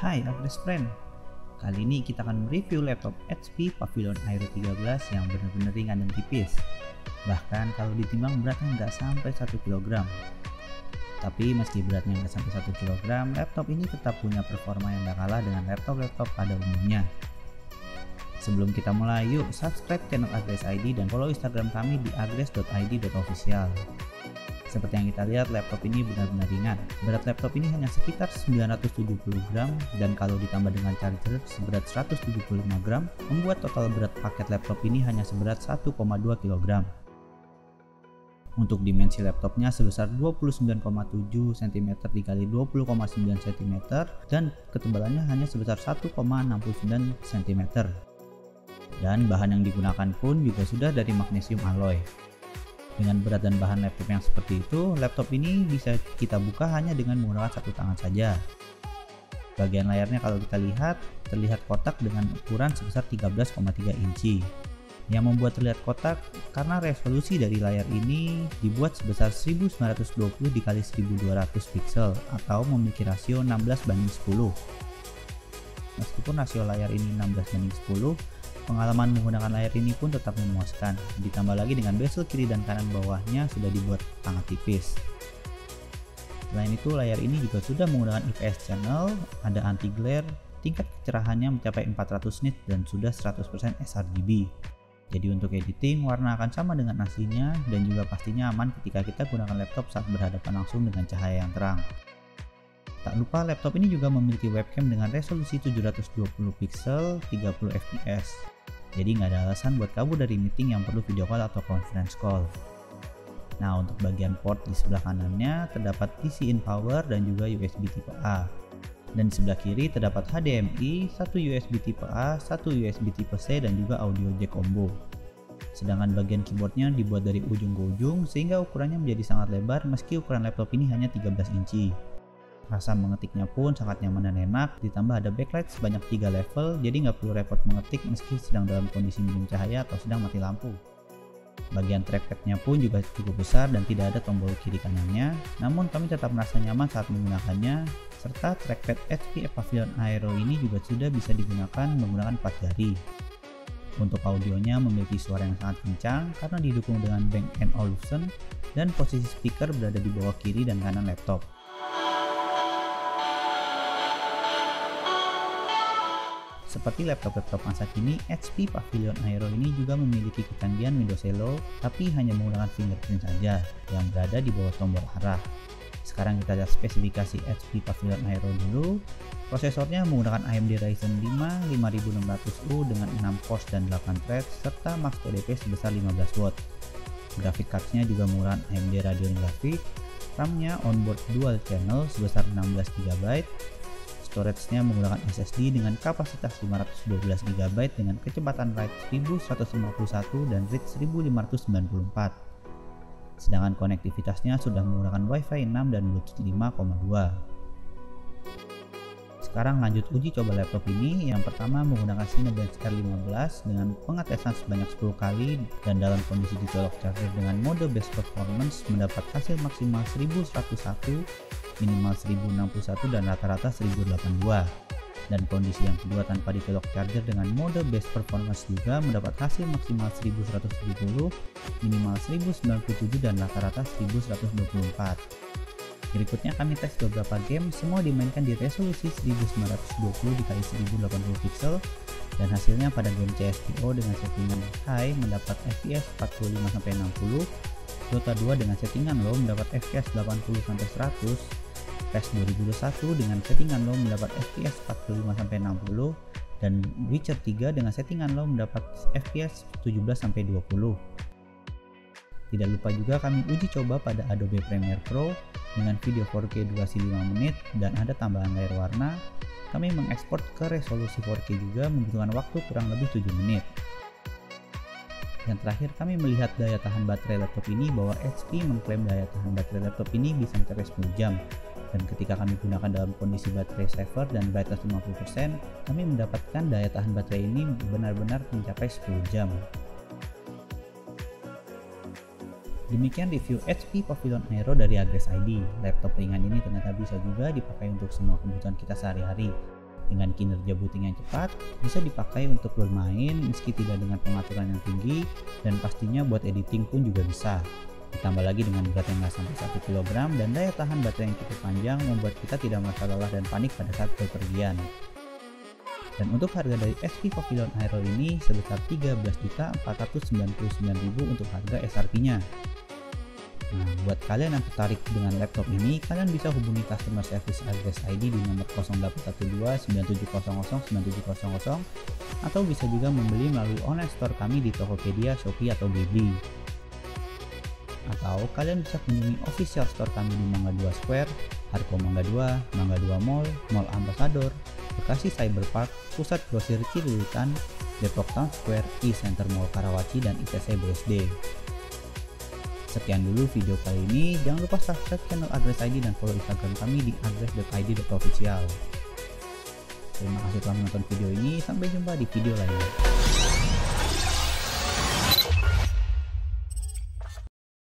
Hai Agnes Friend, kali ini kita akan mereview laptop HP Pavilion Aero 13 yang benar-benar ringan dan tipis. Bahkan kalau ditimbang beratnya nggak sampai 1 kg. Tapi meski beratnya nggak sampai 1 kg, laptop ini tetap punya performa yang nggak kalah dengan laptop-laptop pada umumnya. Sebelum kita mulai, yuk subscribe channel Agres ID dan follow Instagram kami di agres.id.official. Seperti yang kita lihat, laptop ini benar-benar ringan. Berat laptop ini hanya sekitar 970 gram dan kalau ditambah dengan charger seberat 175 gram, membuat total berat paket laptop ini hanya seberat 1,2 kg. Untuk dimensi laptopnya sebesar 29,7 cm x 20,9 cm dan ketebalannya hanya sebesar 1,69 cm. Dan bahan yang digunakan pun juga sudah dari magnesium alloy. Dengan berat dan bahan laptop yang seperti itu, laptop ini bisa kita buka hanya dengan menggunakan satu tangan saja. Bagian layarnya kalau kita lihat, terlihat kotak dengan ukuran sebesar 13,3 inci. Yang membuat terlihat kotak karena resolusi dari layar ini dibuat sebesar 1920 x 1200 pixel atau memiliki rasio 16:10. Meskipun rasio layar ini 16:10, pengalaman menggunakan layar ini pun tetap memuaskan, ditambah lagi dengan bezel kiri dan kanan bawahnya sudah dibuat sangat tipis. Selain itu, layar ini juga sudah menggunakan IPS channel, ada anti glare, tingkat kecerahannya mencapai 400 nits dan sudah 100% sRGB. Jadi untuk editing, warna akan sama dengan aslinya dan juga pastinya aman ketika kita gunakan laptop saat berhadapan langsung dengan cahaya yang terang. Tak lupa laptop ini juga memiliki webcam dengan resolusi 720 pixel 30 fps. Jadi nggak ada alasan buat kabur dari meeting yang perlu video call atau conference call. Nah, untuk bagian port di sebelah kanannya terdapat DC in power dan juga USB tipe A. Dan di sebelah kiri terdapat HDMI, satu USB tipe A, satu USB tipe C dan juga audio jack combo. Sedangkan bagian keyboardnya dibuat dari ujung ke ujung sehingga ukurannya menjadi sangat lebar meski ukuran laptop ini hanya 13 inci. Rasa mengetiknya pun sangat nyaman dan enak, ditambah ada backlight sebanyak 3 level, jadi nggak perlu repot mengetik meski sedang dalam kondisi minim cahaya atau sedang mati lampu. Bagian trackpadnya pun juga cukup besar dan tidak ada tombol kiri kanannya, namun kami tetap merasa nyaman saat menggunakannya, serta trackpad HP Pavilion Aero ini juga sudah bisa digunakan menggunakan 4 jari. Untuk audionya memiliki suara yang sangat kencang karena didukung dengan Bang & Olufsen dan posisi speaker berada di bawah kiri dan kanan laptop. Seperti laptop-laptop masa kini, HP Pavilion Aero ini juga memiliki kecanggihan Windows Hello, tapi hanya menggunakan fingerprint saja yang berada di bawah tombol arah. Sekarang kita lihat spesifikasi HP Pavilion Aero dulu. Prosesornya menggunakan AMD Ryzen 5 5600U dengan 6 cores dan 8 threads serta max TDP sebesar 15 watt. Graphic cardnya juga menggunakan AMD Radeon Graphics. RAM-nya onboard dual channel sebesar 16 GB. Storage-nya menggunakan SSD dengan kapasitas 512 GB dengan kecepatan write 1151 dan read 1594. Sedangkan konektivitasnya sudah menggunakan Wi-Fi 6 dan Bluetooth 5,2. Sekarang lanjut uji coba laptop ini. Yang pertama menggunakan Cinebench R15 dengan pengetesan sebanyak 10 kali dan dalam kondisi dicolok charger dengan mode best performance mendapat hasil maksimal 1101, minimal 1061 dan rata-rata 1082. Dan kondisi yang kedua tanpa dicolok charger dengan mode best performance juga mendapat hasil maksimal 1170, minimal 1097 dan rata-rata 1124. Berikutnya kami tes beberapa game, semua dimainkan di resolusi 1920 x 1080 pixel dan hasilnya pada game CSGO dengan settingan high mendapat FPS 45-60, Dota 2 dengan settingan low mendapat FPS 80-100, PES 2021 dengan settingan low mendapat FPS 45-60 dan Witcher 3 dengan settingan low mendapat FPS 17-20. Tidak lupa juga kami uji coba pada Adobe Premiere Pro dengan video 4K durasi 5 menit dan ada tambahan layar warna. Kami mengekspor ke resolusi 4K juga membutuhkan waktu kurang lebih 7 menit. Yang terakhir kami melihat daya tahan baterai laptop ini bahwa HP mengklaim daya tahan baterai laptop ini bisa mencapai 10 jam. Dan ketika kami gunakan dalam kondisi baterai saver dan brightness 50%, kami mendapatkan daya tahan baterai ini benar-benar mencapai 10 jam. Demikian review HP Pavilion Aero dari Agres ID. Laptop ringan ini ternyata bisa juga dipakai untuk semua kebutuhan kita sehari-hari. Dengan kinerja booting yang cepat, bisa dipakai untuk bermain meski tidak dengan pengaturan yang tinggi, dan pastinya buat editing pun juga bisa. Ditambah lagi dengan berat yang nggak sampai 1 kg dan daya tahan baterai yang cukup panjang membuat kita tidak merasa lelah dan panik pada saat bepergian. Dan untuk harga dari HP Pavilion Aero ini sebesar 13.499.000 untuk harga SRP-nya. Nah, buat kalian yang tertarik dengan laptop ini, kalian bisa hubungi customer service Agrest ID di nomor 0812 9700 9700 atau bisa juga membeli melalui online store kami di Tokopedia, Shopee atau Blibli. Atau kalian bisa kunjungi official store kami di Mangga 2 Square, Harko Mangga 2, Mangga 2 Mall, Mall Ambassador, Bekasi Cyberpark, Pusat Grosir Cililitan, Depok Town Square, E-Center Mall Karawaci, dan ITC BSD. Sekian dulu video kali ini, jangan lupa subscribe channel Agrest ID dan follow Instagram kami di agrest.id.official. Terima kasih telah menonton video ini, sampai jumpa di video lainnya.